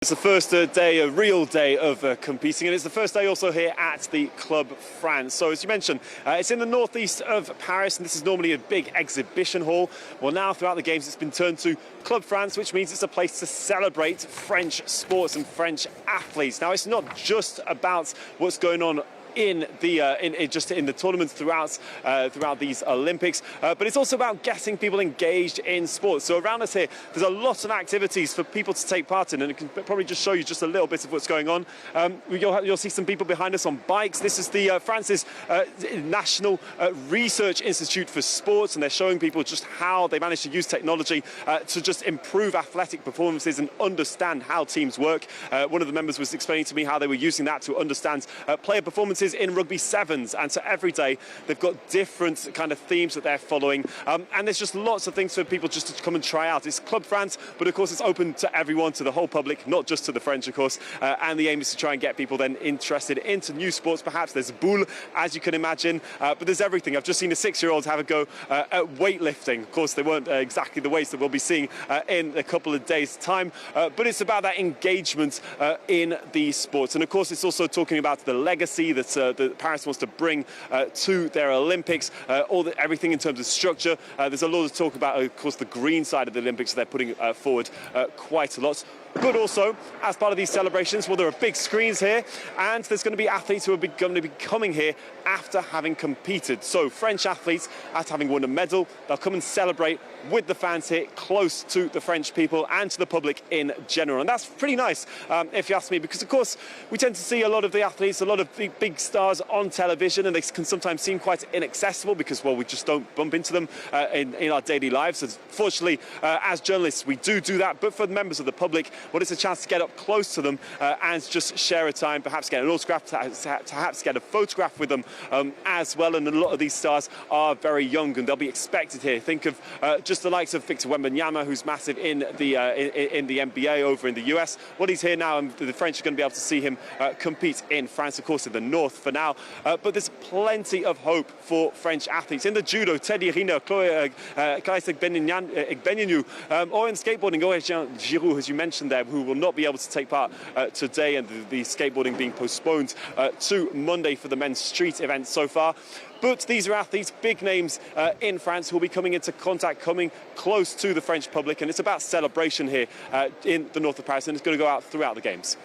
It's the first day, a real day of competing, and it's the first day also here at the Club France. So as you mentioned, it's in the northeast of Paris, and this is normally a big exhibition hall. Well, now throughout the games it's been turned to Club France, which means it's a place to celebrate French sports and French athletes. Now, it's not just about what's going on in the tournaments throughout these Olympics, but it's also about getting people engaged in sports. So around us here, there's a lot of activities for people to take part in, and it can probably just show you just a little bit of what's going on. You'll see some people behind us on bikes. This is the France's National Research Institute for Sports, and they're showing people just how they manage to use technology to just improve athletic performances and understand how teams work. One of the members was explaining to me how they were using that to understand player performances in rugby sevens, and so every day they've got different kind of themes that they're following, and there's just lots of things for people just to come and try out. It's Club France, but of course it's open to everyone, to the whole public, not just to the French, of course, and the aim is to try and get people then interested into new sports. Perhaps there's boule, as you can imagine, but there's everything. I've just seen a 6-year-old have a go at weightlifting. Of course, they weren't exactly the weights that we'll be seeing in a couple of days' time, but it's about that engagement in these sports. And of course, it's also talking about the legacy that Paris wants to bring to their Olympics, everything in terms of structure. There's a lot to talk about, of course, the green side of the Olympics. They're putting forward quite a lot. But also, as part of these celebrations, well, there are big screens here, and there's going to be athletes who are going to be coming here after having competed. So French athletes, after having won a medal, they'll come and celebrate with the fans here, close to the French people and to the public in general. And that's pretty nice, if you ask me, because, of course, we tend to see a lot of the athletes, a lot of big stars on television, and they can sometimes seem quite inaccessible because, well, we just don't bump into them in our daily lives. Fortunately, as journalists, we do that, but for the members of the public, well, it's a chance to get up close to them and just share a time, perhaps get an autograph, perhaps get a photograph with them as well. And a lot of these stars are very young, and they'll be expected here. Think of just the likes of Victor Wembanyama, who's massive in the NBA over in the US. Well, he's here now, and the French are going to be able to see him compete in France, of course, in the north for now. But there's plenty of hope for French athletes. In the judo, Teddy Riner, Chloé Igbeninu, or in skateboarding, Aurélien Giroud, as you mentioned there, who will not be able to take part today, and the skateboarding being postponed to Monday for the men's street event so far. But these are athletes, big names in France, who will be coming into contact, coming close to the French public, and it's about celebration here in the north of Paris, and it's going to go out throughout the games.